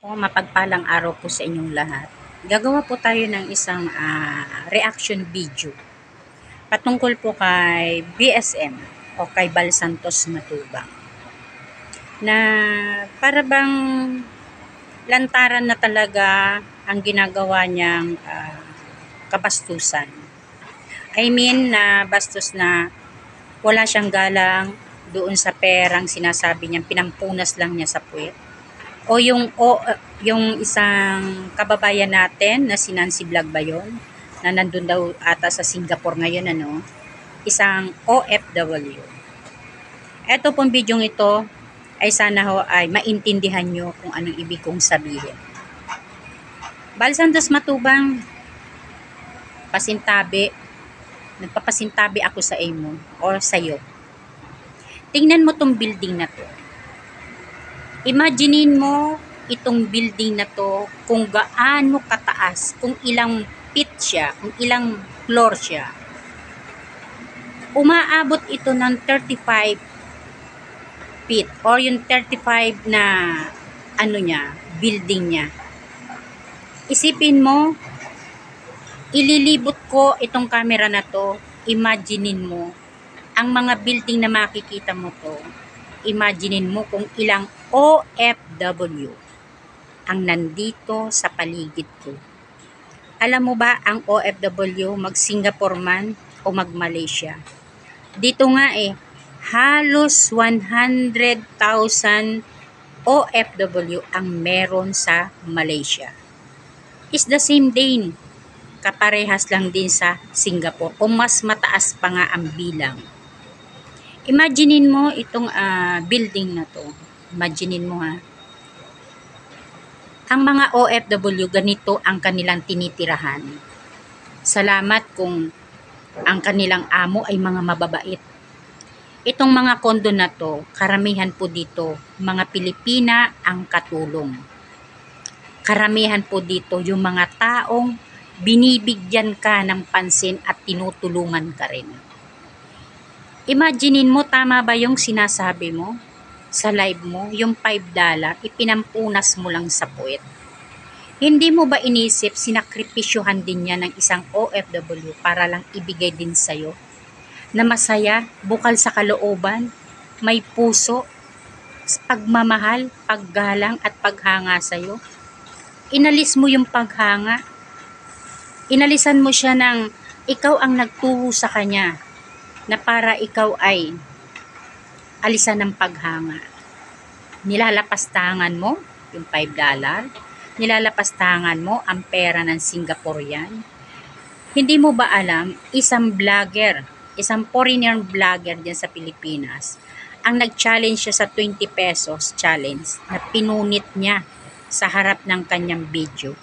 Mapagpalang araw po sa inyong lahat. Gagawa po tayo ng isang reaction video patungkol po kay BSM o kay Bal Santos Matubang na para bang lantaran na talaga ang ginagawa niyang kabastusan. I mean na bastos na wala siyang galang doon sa perang sinasabi niyang pinampunas lang niya sa puwet. O yung isang kababayan natin na si Nancy Vlog ba yun? Na nandun daw ata sa Singapore ngayon, isang OFW. Ito pong video ito ay sana ho ay maintindihan nyo kung anong ibig kong sabihin. Bal Santos Matubang, nagpapasintabi ako sa imo or sa'yo. Tingnan mo tong building na to. Imaginein mo itong building na to kung gaano kataas, kung ilang feet siya, kung ilang floor siya. Umaabot ito ng 35 feet or yung 35 na building niya. Isipin mo, ililibot ko itong camera na to, imaginein mo, ang mga building na makikita mo to, imaginein mo kung ilang OFW ang nandito sa paligid ko. Alam mo ba ang OFW mag-Singapore man o mag-Malaysia? Dito nga halos 100,000 OFW ang meron sa Malaysia. It's the same din. Kaparehas lang din sa Singapore o mas mataas pa nga ang bilang. Imaginein mo itong building na to. Imaginein mo Ang mga OFW, ganito ang kanilang tinitirahan. Salamat kung ang kanilang amo ay mga mababait. Itong mga kondo na to, karamihan po dito, mga Pilipina ang katulong. Karamihan po dito yung mga taong binibigyan ka ng pansin at tinutulungan ka rin. Imaginein mo, tama ba yung sinasabi mo sa live mo, yung $5, ipinampunas mo lang sa puwet? Hindi mo ba inisip, sinakripisyohan din niya ng isang OFW para lang ibigay din sa'yo? Na masaya, bukal sa kalooban, may puso, pagmamahal, paggalang at paghanga sa'yo. Inalis mo yung paghanga. Inalisan mo siya ng ikaw ang nagtuho sa kanya na para ikaw ay alisan ng paghanga. Nilalapastangan mo yung $5, nilalapastangan mo ang pera ng Singaporean. Hindi mo ba alam, isang vlogger, isang foreigner vlogger dyan sa Pilipinas, ang nag-challenge siya sa 20 pesos challenge na pinunit niya sa harap ng kanyang video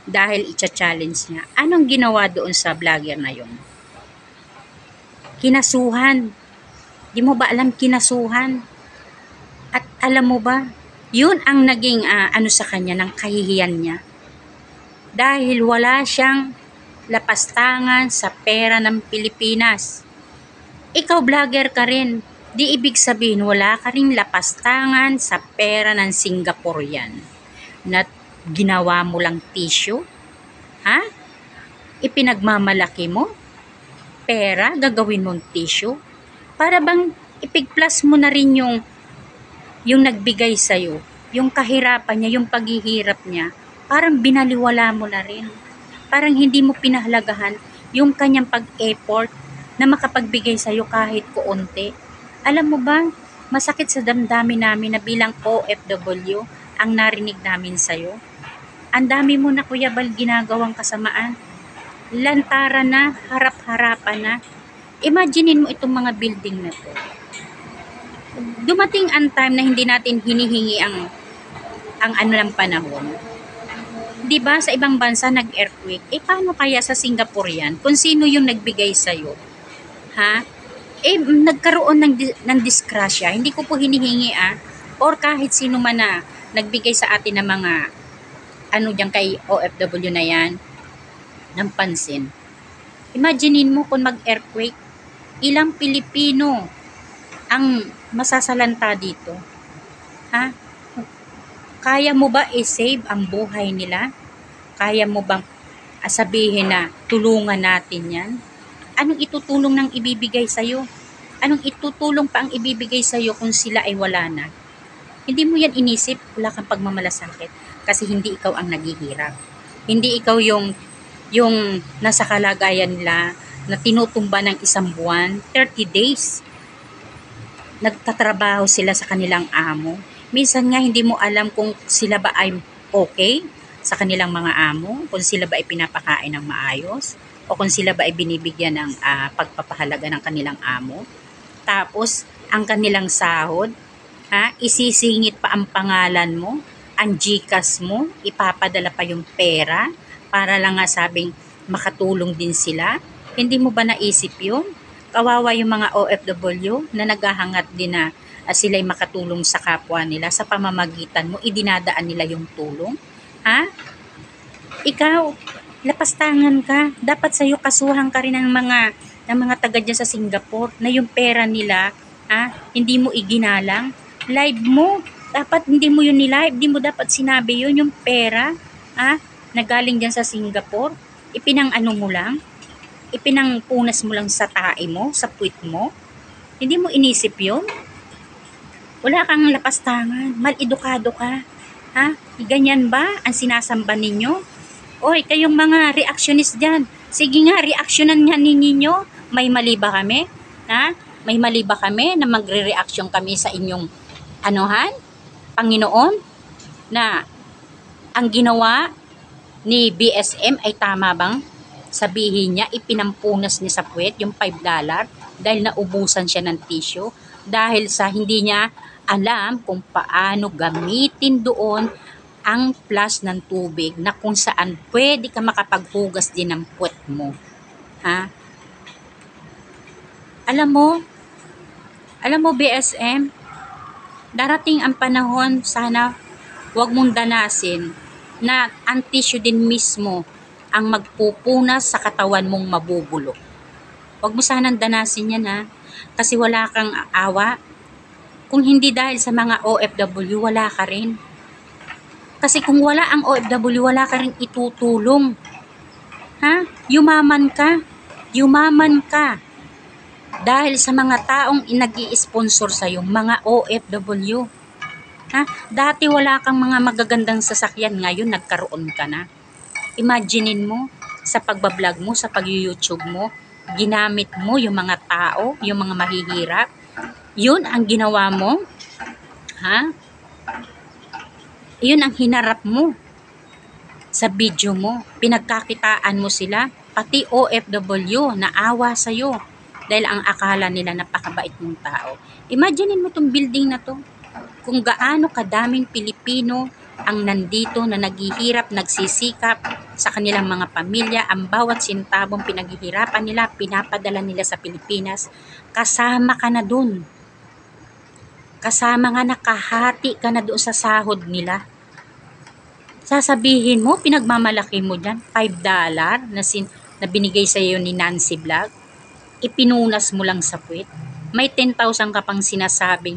dahil i-challenge niya. Anong ginawa doon sa vlogger na yun? Kinasuhan. Di mo ba alam, kinasuhan? At alam mo ba, yun ang naging sa kanya, ng kahihiyan niya. Dahil wala siyang lapastangan sa pera ng Pilipinas. Ikaw vlogger ka rin. Di ibig sabihin wala ka rin lapastangan sa pera ng Singaporean. Na ginawa mo lang tissue? Ipinagmamalaki mo? Pera, gagawin mong tissue? Para bang ipigplas mo na rin yung nagbigay sa'yo, yung kahirapan niya, yung paghihirap niya, parang binaliwala mo na rin. Parang hindi mo pinahalagahan yung kanyang pag-effort na makapagbigay sa'yo kahit kuunti. Alam mo ba, masakit sa damdamin namin na bilang OFW ang narinig namin sa'yo. Ang dami mo na, Kuya Bal, ginagawang kasamaan. Lantaran na, harap-harapan na. Imaginein mo itong mga building na to. Dumating ang time na hindi natin hinihingi ang ng panahon. 'Di ba sa ibang bansa nag-earthquake? Paano kaya sa Singapore yan? Kung sino yung nagbigay sa iyo? Nagkaroon ng disgrasya. Hindi ko po hinihingi or kahit sino man na nagbigay sa atin ng mga diyan kay OFW na yan ng pansin. Imaginein mo kung mag-earthquake, ilang Pilipino ang masasalanta dito? Kaya mo ba i-save ang buhay nila? Kaya mo bang sabihin na tulungan natin yan? Anong itutulong ng ibibigay sa'yo? Anong itutulong pa ang ibibigay sa'yo kung sila ay wala na? Hindi mo yan inisip, wala kang pagmamalasakit kasi hindi ikaw ang naghihirap. Hindi ikaw yung nasa kalagayan nila na tinutumba ng isang buwan, 30 days. Nagtatrabaho sila sa kanilang amo. Minsan nga hindi mo alam kung sila ba ay okay sa kanilang mga amo, kung sila ba ay pinapakain ng maayos, o kung sila ba ay binibigyan ng pagpapahalaga ng kanilang amo. Tapos, ang kanilang sahod, isisingit pa ang pangalan mo, ang GCash mo, ipapadala pa yung pera, para lang nga sabing makatulong din sila. Hindi mo ba naisip yun? Kawawa yung mga OFW na naghahangat din na sila'y makatulong sa kapwa nila sa pamamagitan mo, idinadaan nila yung tulong. Ikaw, lapastangan ka. Dapat sa'yo kasuhan ka rin ng mga taga dyan sa Singapore na yung pera nila, hindi mo iginalang. Live mo. Dapat hindi mo yun ni-live. Hindi mo dapat sinabi yun, yung pera, na galing dyan sa Singapore. Ipinang-ano mo lang. Ipinangpunas mo lang sa tae mo, sa puwit mo. Hindi mo inisip yun. Wala kang lapastangan. Mal-edukado ka. Ganyan ba ang sinasamba ninyo? Oy, kayong mga reactionist dyan. Sige nga, reactionan nga ninyo. May mali ba kami? May mali ba kami na magre-reaction kami sa inyong Panginoon? Na ang ginawa ni BSM ay tama bang? Sabihin niya, ipinampunas niya sa puwet yung $5 dahil naubusan siya ng tissue. Dahil sa hindi niya alam kung paano gamitin doon ang flash ng tubig na kung saan pwede ka makapaghugas din ng puwet mo. Alam mo BSM, darating ang panahon, sana wag mong danasin na ang tissue din mismo ang magpupunas sa katawan mong mabubulok. Wag mo sanang danasin yan kasi wala kang awa. Kung hindi dahil sa mga OFW, wala ka rin. Kasi kung wala ang OFW, wala ka rin itutulong. Yumaman ka. Yumaman ka. Dahil sa mga taong nag-i-sponsor sa'yo, mga OFW. Dati wala kang mga magagandang sasakyan, ngayon nagkaroon ka na. Imaginein mo, sa pagbablog mo, sa pag-YouTube mo, ginamit mo yung mga tao, yung mga mahihirap. Yun ang ginawa mo. Yun ang hinarap mo sa video mo. Pinagkakitaan mo sila, pati OFW, naawa sa'yo. Dahil ang akala nila napakabait mong tao. Imaginein mo tong building na to. Kung gaano kadaming Pilipino ang nandito na naghihirap, nagsisikap sa kanilang mga pamilya, ang bawat sintabong pinaghihirapan nila, pinapadala nila sa Pilipinas, kasama ka na dun. Kasama nga, nakahati ka na doon sa sahod nila. Sasabihin mo, pinagmamalaki mo dyan, $5 na binigay sa iyo ni Nancy Vlog, ipinunas mo lang sa puwet. May 10,000 ka pang sinasabing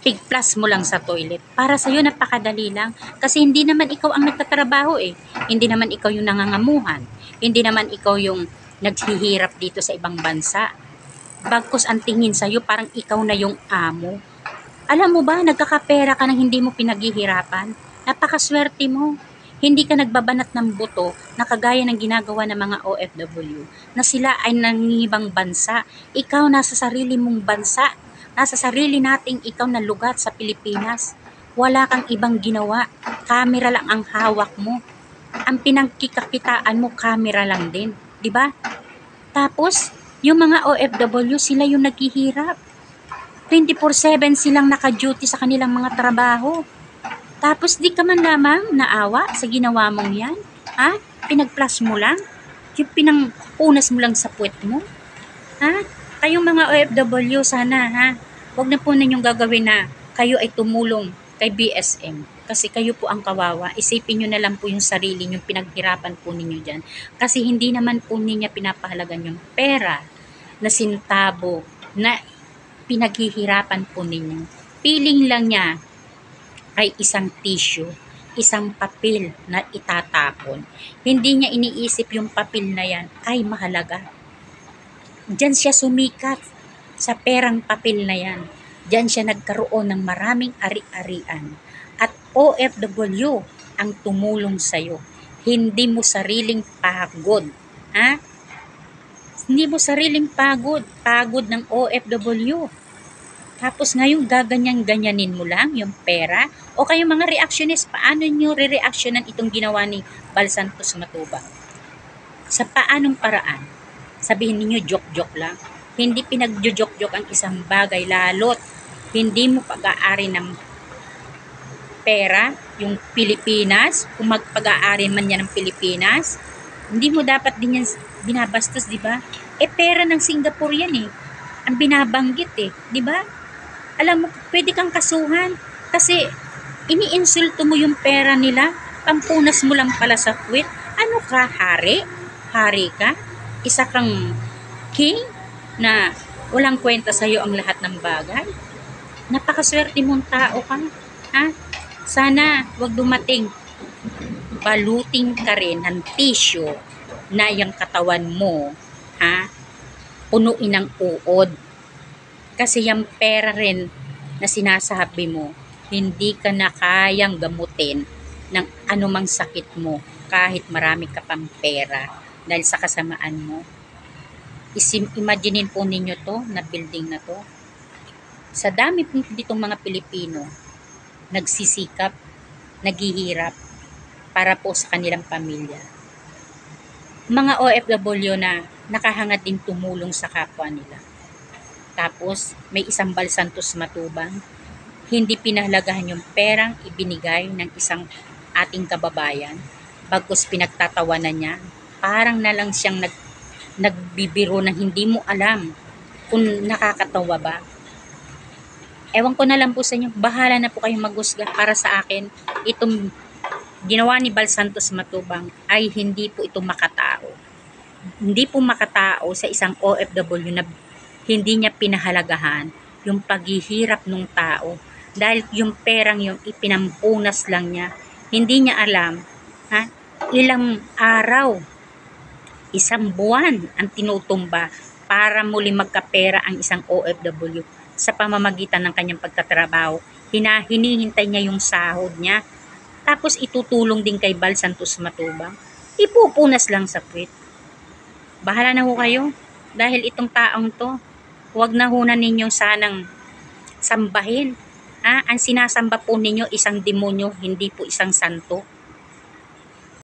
pig-plus mo lang sa toilet. Para sa'yo, napakadali lang. Kasi hindi naman ikaw ang nagtatrabaho Hindi naman ikaw yung nangangamuhan. Hindi naman ikaw yung naghihirap dito sa ibang bansa. Bagkus ang tingin sa'yo, parang ikaw na yung amo. Alam mo ba, nagkakapera ka nang hindi mo pinaghihirapan? Napakaswerte mo. Hindi ka nagbabanat ng buto na kagaya ng ginagawa ng mga OFW na sila ay nangingibang bansa. Ikaw nasa sarili mong bansa. Nasa sarili nating ikaw na lugar sa Pilipinas. Wala kang ibang ginawa. Kamera lang ang hawak mo. Ang pinangkikakitaan mo, kamera lang din. Diba? Tapos, yung mga OFW, sila yung naghihirap. 24/7 silang naka-duty sa kanilang mga trabaho. Tapos di ka man lamang naawa sa ginawa mong yan? Pinag-plus mo lang? Yung pinangpunas mo lang sa puwet mo? Kayong mga OFW, sana wag na po ninyong gagawin na kayo ay tumulong kay BSM. Kasi kayo po ang kawawa. Isipin nyo na lang po yung sarili nyo, pinaghirapan po ninyo dyan. Kasi hindi naman po niya pinapahalagan yung pera na sintabo na pinaghihirapan po ninyo. Piling lang niya ay isang tissue, isang papel na itatapon. Hindi niya iniisip yung papel na yan ay mahalaga. Diyan siya sumikat sa perang papel na yan. Diyan siya nagkaroon ng maraming ari-arian. At OFW ang tumulong sa'yo. Hindi mo sariling pagod. Ha? Hindi mo sariling pagod. Pagod ng OFW. Tapos ngayon gaganyan-ganyanin mo lang yung pera. O kayo mga reactionist, paano nyo re-reactionan itong ginawa ni Bal Santos Matubang? Sa paanong paraan? Sabihin niyo joke-joke lang. Hindi pinagjo-joke-joke ang isang bagay, lalo't hindi mo pag-aari ng pera, yung Pilipinas, kung magpag-aari man yan ng Pilipinas, hindi mo dapat din yan binabastos, di ba? Pera ng Singapore yan ang binabanggit di ba? Alam mo, pwede kang kasuhan kasi iniinsulto mo yung pera nila, pampunas mo lang pala sa puwet. Ano ka, hari? Hari ka? Isa kang king na walang kwenta sa'yo ang lahat ng bagay? Napakaswerte mong tao ka. Ha? Sana wag dumating. Baluting ka rin ng tissue na yung katawan mo, punuin ng uod. Kasi yung pera rin na sinasabi mo, hindi ka na kayang gamutin ng anumang sakit mo kahit marami ka pang pera dahil sa kasamaan mo. Imaginein po ninyo to na building na to. Sa dami po ditong mga Pilipino, nagsisikap, naghihirap para po sa kanilang pamilya. Mga OFW na nakahangad din tumulong sa kapwa nila. Tapos, may isang Bal Santos Matubang, hindi pinahalagahan yung perang ibinigay ng isang ating kababayan. Bagkus pinagtatawanan niya, parang na lang siyang nagbibiro na hindi mo alam kung nakakatawa ba. Ewan ko na lang po sa inyo, bahala na po kayong maghusga. Para sa akin, itong ginawa ni Bal Santos Matubang ay hindi po ito makatao. Hindi po makatao sa isang OFW na hindi niya pinahalagahan yung paghihirap ng tao. Dahil yung perang yung ipinampunas lang niya, hindi niya alam, ilang araw, isang buwan ang tinutumba para muli magkapera ang isang OFW sa pamamagitan ng kanyang pagtatrabaho. Hinihintay niya yung sahod niya. Tapos itutulong din kay Bal Santos Matubang. Ipupunas lang sa puwet. Bahala na ho kayo. Dahil itong taong to, huwag na ho na ninyong sanang sambahin. Ang sinasamba po ninyo isang demonyo, hindi po isang santo.